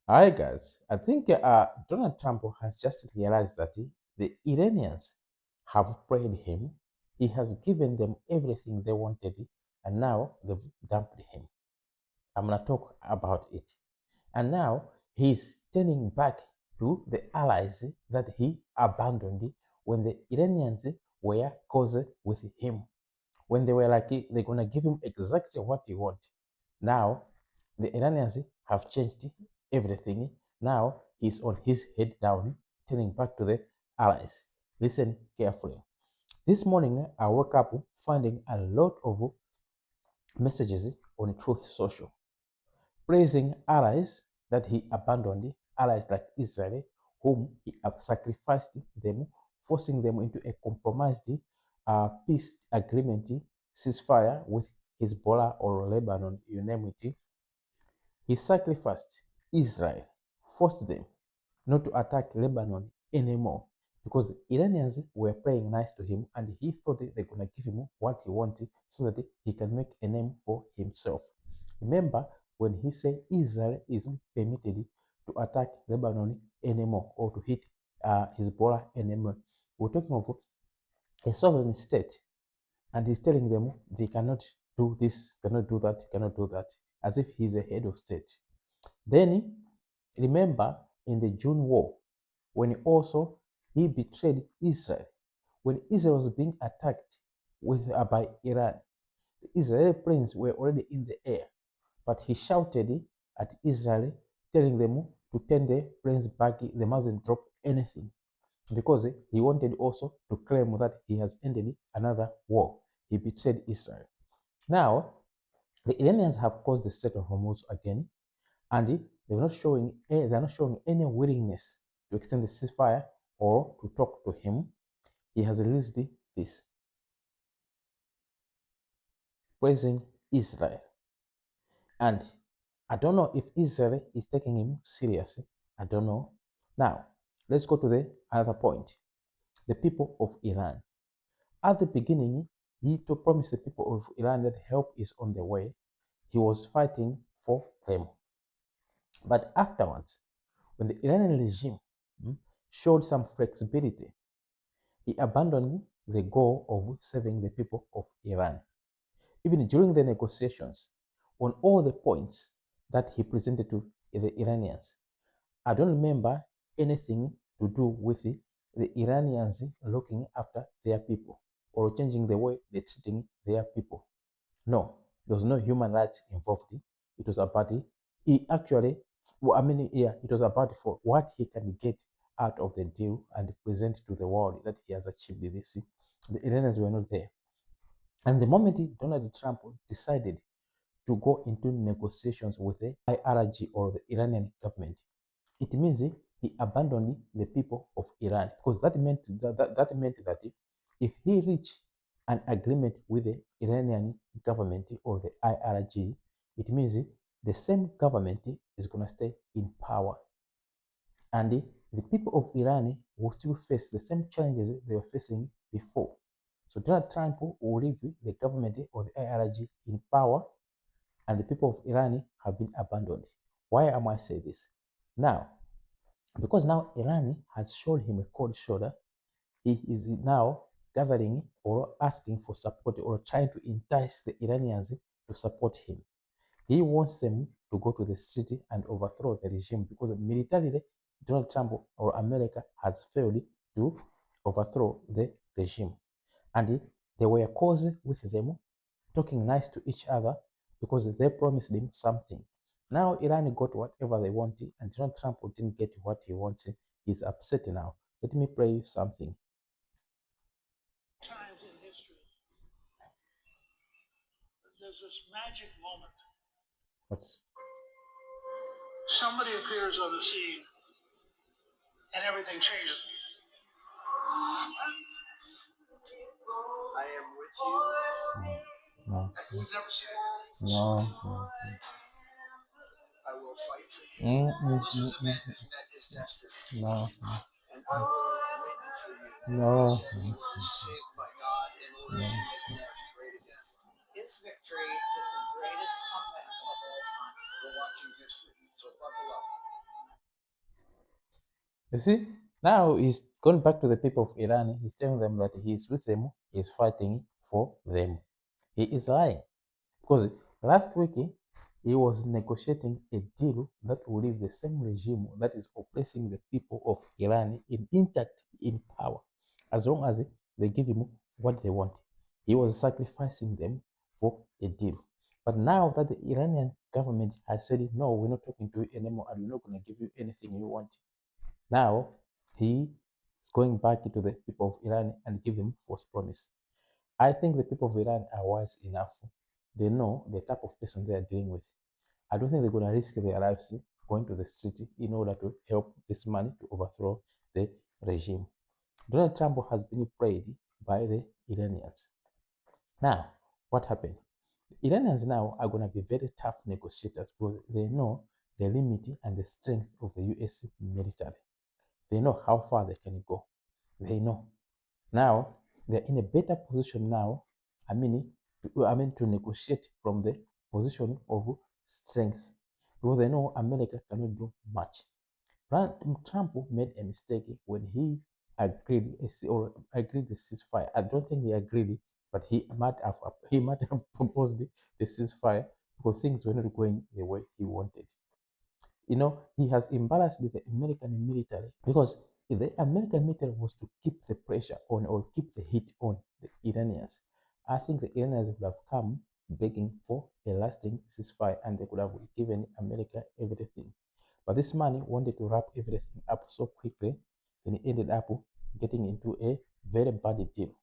Hi guys, I think Donald Trump has just realized that the Iranians have prayed him. He has given them everything they wanted, and now they've dumped him. I'm gonna talk about it. And now he's turning back to the allies that he abandoned when the Iranians were close with him. When they were like they're gonna give him exactly what he wants. Now the Iranians have changed everything. Now he's on his head down, turning back to the allies. Listen carefully. This morning I woke up finding a lot of messages on Truth Social praising allies that he abandoned, allies like Israel, whom he sacrificed them, forcing them into a compromised peace agreement, ceasefire with Hezbollah or Lebanon, you name it. He sacrificed Israel, forced them not to attack Lebanon anymore because the Iranians were playing nice to him and he thought they're going to give him what he wanted so that he can make a name for himself. Remember when he said Israel is not permitted to attack Lebanon anymore or to hit Hezbollah anymore. We're talking of a sovereign state and he's telling them they cannot do this, cannot do that, cannot do that, as if he's a head of state. Then remember in the June war, when also he betrayed Israel, when Israel was being attacked by Iran, the Israeli planes were already in the air, but he shouted at Israel, telling them to turn the planes back, they mustn't drop anything, because he wanted also to claim that he has ended another war. He betrayed Israel. Now, the Iranians have closed the Strait of Hormuz again, and they're not showing any willingness to extend the ceasefire or to talk to him. He has released this, praising Israel. And I don't know if Israel is taking him seriously. I don't know. Now, let's go to the other point. The people of Iran. At the beginning, he to promise the people of Iran that help is on the way. He was fighting for them. But afterwards, when the Iranian regime showed some flexibility, he abandoned the goal of saving the people of Iran. Even during the negotiations, on all the points that he presented to the Iranians, I don't remember anything to do with the Iranians looking after their people or changing the way they're treating their people. No, there was no human rights involved. It was about he actually, yeah, it was about for what he can get out of the deal and present to the world that he has achieved this. The Iranians were not there. And the moment Donald Trump decided to go into negotiations with the IRG or the Iranian government, it means he abandoned the people of Iran because that meant that if he reached an agreement with the Iranian government or the IRG, it means the same government is going to stay in power. And the people of Iran will still face the same challenges they were facing before. So Donald Trump will leave the government or the IRG in power, and the people of Iran have been abandoned. Why am I saying this? Now, because now Iran has shown him a cold shoulder, he is now gathering or asking for support or trying to entice the Iranians to support him. He wants them to go to the street and overthrow the regime because militarily Donald Trump or America has failed to overthrow the regime. And they were close with them, talking nice to each other because they promised him something. Now Iran got whatever they wanted, and Donald Trump didn't get what he wanted. He's upset now. Let me play you something. Times in history, there's this magic moment. What's somebody appears on the scene and everything changes. I am with you. No. We've never seen it. No. I will fight for you. This is a man who's met his destiny. No. And I will win for you. No. You were saved by God in order to make America great again. His victory is the greatest comeback of all time. We're watching history, so buckle up. You see, now he's going back to the people of Iran. He's telling them that he's with them, he's fighting for them. He is lying because last week he was negotiating a deal that will leave the same regime that is oppressing the people of Iran in intact in power, as long as they give him what they want. He was sacrificing them for a deal. But now that the Iranian government has said, no, we're not talking to you anymore and we're not going to give you anything you want, now he is going back into the people of Iran and give them false promise. I think the people of Iran are wise enough. They know the type of person they are dealing with. I don't think they're going to risk their lives going to the street in order to help this man to overthrow the regime. Donald Trump has been played by the Iranians. Now, what happened? The Iranians now are going to be very tough negotiators because they know the limit and the strength of the US military. They know how far they can go. They know. Now they're in a better position now. To negotiate from the position of strength because they know America cannot do much. Trump made a mistake when he agreed the ceasefire. I don't think he agreed, but he might have proposed the ceasefire because things were not going the way he wanted. He has embarrassed the American military because if the American military was to keep the pressure on or keep the heat on the Iranians, I think the Iranians would have come begging for a lasting ceasefire and they could have given America everything. But this man wanted to wrap everything up so quickly, then he ended up getting into a very bad deal.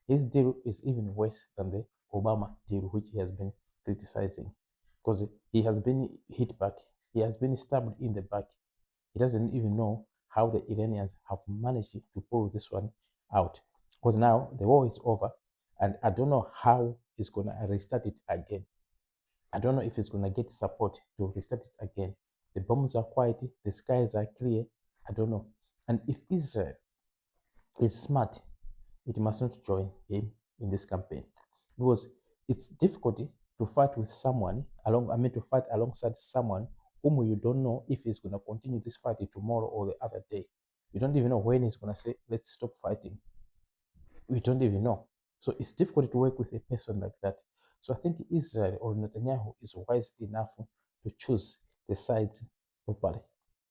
His deal is even worse than the Obama deal, which he has been criticizing because he has been hit back. He has been stabbed in the back. He doesn't even know how the Iranians have managed to pull this one out because now the war is over and I don't know how he's going to restart it again. I don't know if he's going to get support to restart it again. The bombs are quiet, the skies are clear. I don't know. And if Israel is smart, it must not join him in this campaign because it's difficult to fight with someone to fight alongside someone whom you don't know if he's going to continue this fight tomorrow or the other day. You don't even know when he's going to say, let's stop fighting. We don't even know. So it's difficult to work with a person like that. So I think Israel or Netanyahu is wise enough to choose the sides properly.